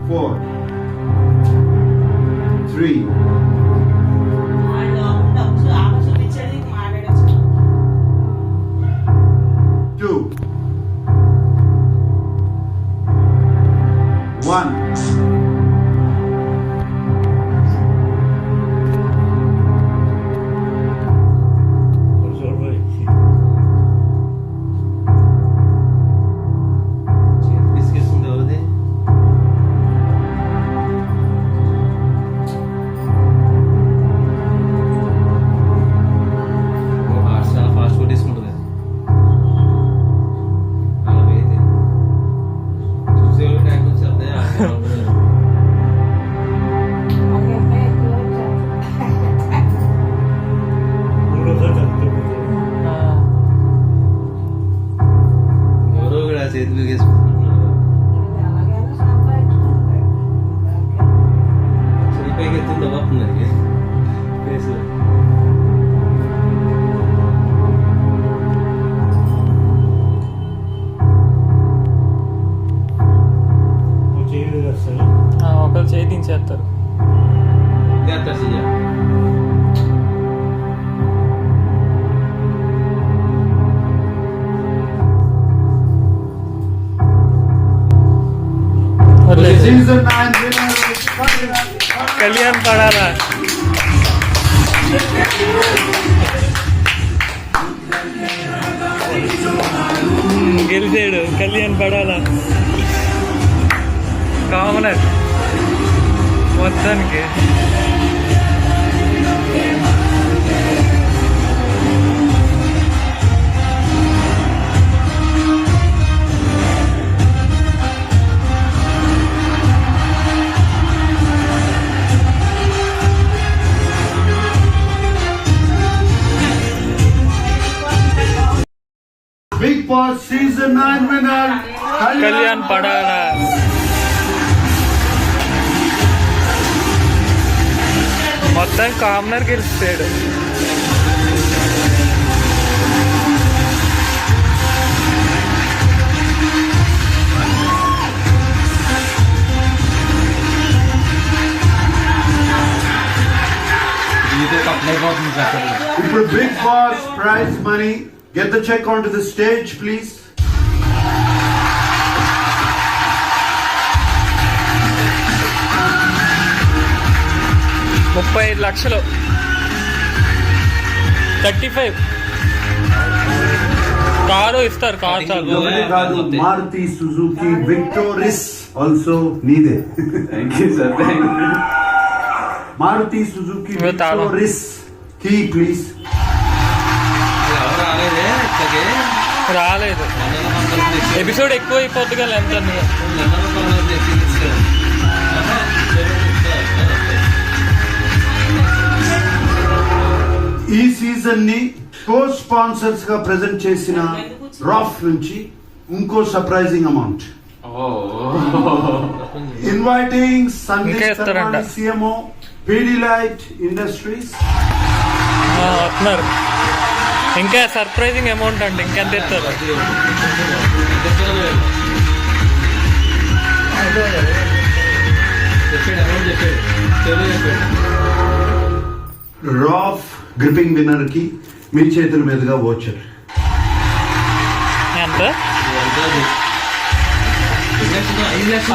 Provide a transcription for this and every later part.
4, 3, 2, 1. ఒకరు చేయి దించేస్తారు. Season 9 winner Kalyan పడాలా. గెలిచాడు కళ్యాణ్ పడాలా. కామనర్ మొత్తానికి Big Boss Season 9 winner Kalyan పడాలా. మొత్తం కామనర్ గెలిచాడు. ఇప్పుడు Big Boss prize money. Get the check onto the stage, please. $35 లక్షలు. 35 కారు ఇస్తారు. కారు చాలు. Maruti Suzuki Victoris also needed. Thank you, sir. Thank you. Maruti Suzuki With Victoris key, please. రాలేదు. Episode ఎక్కువ అయిపోద్ది కదా ఎంత. ఈ సీజన్ ని కో స్పాన్సర్స్ గా ప్రెజెంట్ చేసిన రాఫ్ నుంచి ఇంకో surprising amount. Inviting Sandeep Sharma CMO Pidilite Industries. వస్తున్నారు. ఇంకా సర్ప్రైజింగ్ అమౌంట్ అంటే ఇంకెంత ఇస్తారు. రాఫ్ గ్రిప్పింగ్ విన్నర్ కి మీ చేతుల మీదుగా వోచర్. ఎంత?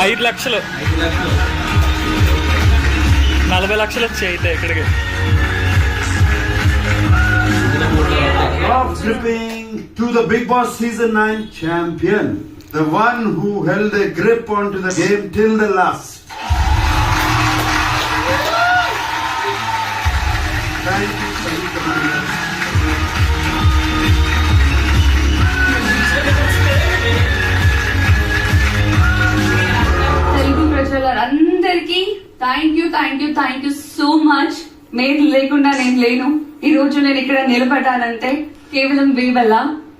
5 లక్షలు. 40 లక్షలు వచ్చాయి అయితే ఇక్కడికి. Rough gripping to the Big Boss Season 9 champion, the one who held a grip onto the game till the last. Thank you, Telugu ప్రజలందరికీ థ్యాంక్ యూ సో మచ్. మీరు లేకుండా నేను లేను. ఈ రోజు నేను ఇక్కడ నిలబడ్డానంటే కేవలం మీ వల్ల.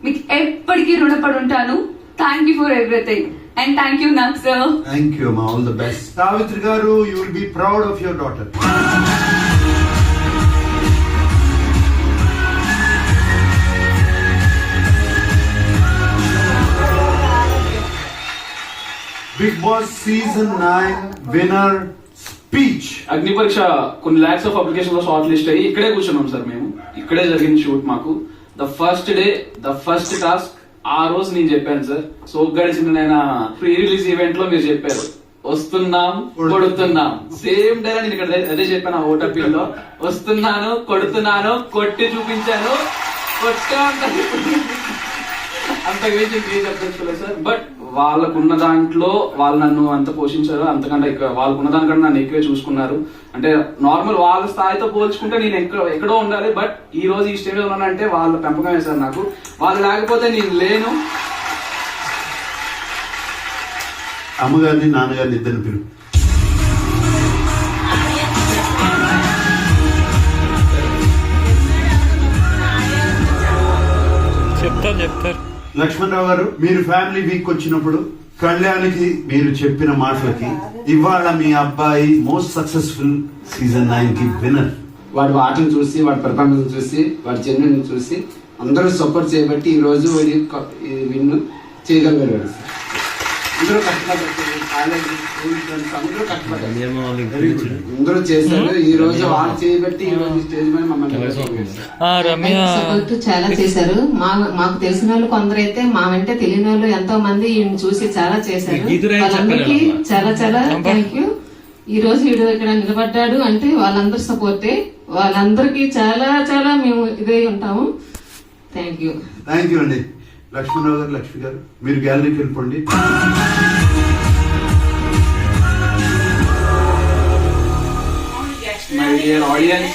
మీకు ఎప్పటికీ రుణపడి ఉంటాను. Thank you for everything and thank you నాకు sir. Thank you, ma. All the best. Savitri garu, you will be proud of your daughter. Big Boss Season 9 winner speech. అగ్ని పరీక్ష కొన్ని లాక్స్ ఆఫ్ అప్లికేషన్ లో షార్ట్ లిస్ట్ అయ్యి ఇక్కడే కూర్చున్నాం sir మేము. ఇక్కడే జరిగింది షూట్ మాకు. The first day the first task ఆ రోజు నేను చెప్పాను సార్. సో గడిచిన నేను ప్రీ రిలీజ్ ఈవెంట్ లో మీరు చెప్పారు వస్తున్నాం కొడుతున్నాం. సేమ్ డే నేను ఇక్కడ అదే చెప్పాను ఆ ఓటర్పీ లో. వస్తున్నాను కొడుతున్నాను కొట్టి చూపించాను కొట్టా అంత వేసి చెప్పలేదు సార్. బట్ వాళ్ళకున్న దాంట్లో వాళ్ళు నన్ను అంత పోషించారు. అంతకంటే వాళ్ళకున్న దానికంటే నన్ను ఎక్కువే చూసుకున్నారు. అంటే నార్మల్ వాళ్ళ స్థాయితో పోల్చుకుంటే నేను ఎక్కడో ఉండాలి. బట్ ఈ రోజు ఈ స్టేజ్ లో ఉన్నానంటే వాళ్ళ పెంపకం వేశారు నాకు. వాళ్ళు లేకపోతే నేను లేను. అమ్మగారిని నాన్నగారిని ఇద్దరిని పిలువు. చెప్తారు. లక్ష్మణరావు గారు, మీరు ఫ్యామిలీ వీక్ వచ్చినప్పుడు కళ్యాణ్కి మీరు చెప్పిన మాటలకి ఇవాళ మీ అబ్బాయి మోస్ట్ సక్సెస్ఫుల్ సీజన్ 9 కి విన్నర్. వాడి ఆటను చూసి వాడి పెర్ఫార్మెన్స్ చూసి వాడి జన్యుని చూసి అందరూ సపోర్ట్ చేయబట్టి ఈ రోజు వాడి విన్ చేయగలిగారు. అందరూ కష్టపడ్డారు. అందరూ చేశారు. ఈ రోజు వాడు చేయబట్టి ఈ రోజు స్టేజ్ మీద మమ్మల్ని చాలా చేశారు. మాకు తెలిసిన వాళ్ళు కొందరైతే మా వెంటే తెలియని వాళ్ళు ఎంతో మంది ఈయన చూసి చాలా చేశారు. వాళ్ళందరికీ చాలా చాలా థ్యాంక్ యూ. ఈ రోజు వీడు ఇక్కడ నిలబడ్డాడు అంటే వాళ్ళందరూ సపోర్టే. వాళ్ళందరికీ చాలా చాలా మేము ఇదే ఉంటాము. థ్యాంక్ యూ అండి. లక్ష్మణరావు గారు, లక్ష్మి గారు, మీరు గ్యాలరీకి వెళ్ళిపోండి. మై డియర్ ఆడియన్స్,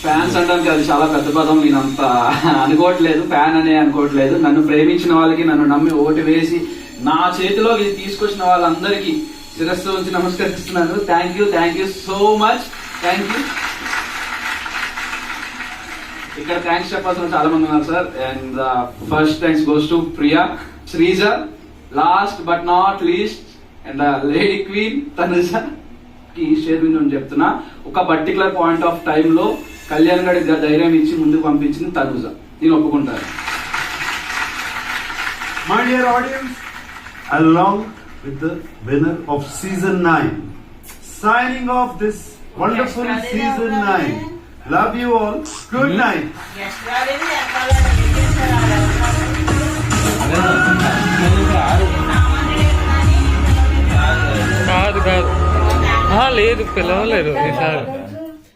ఫ్యాన్స్ అనడానికి అది చాలా పెద్ద పదం. నేను అంత అనుకోవట్లేదు, ఫ్యాన్ అనే అనుకోవట్లేదు. నన్ను ప్రేమించిన వాళ్ళకి, నన్ను నమ్మి ఓటు వేసి నా చేతిలో ఇది తీసుకొచ్చిన వాళ్ళందరికీ శిరస్సు ఉంచి నమస్కరిస్తున్నాను. Thank you so much. Thank you. ఇక్కడ థ్యాంక్స్ చెప్పాల్సిన చాలా మంది ఉన్నారు sir. And first thanks goes to Priya, Sreeja, last but not least and lady queen Tanuja కి షేర్ విన్ చెప్తున్నా. ఒక పర్టికులర్ పాయింట్ ఆఫ్ టైమ్ లో కళ్యాణ్ గడి ధైర్యం ఇచ్చి ముందుకు పంపించింది తనుజ. నేను ఒప్పుకుంటాను. My dear audience, along with the winner of season 9, signing off this wonderful season 9. Love you all. Good night. కాదు లేదు, పిలవలేదు ఈసారి.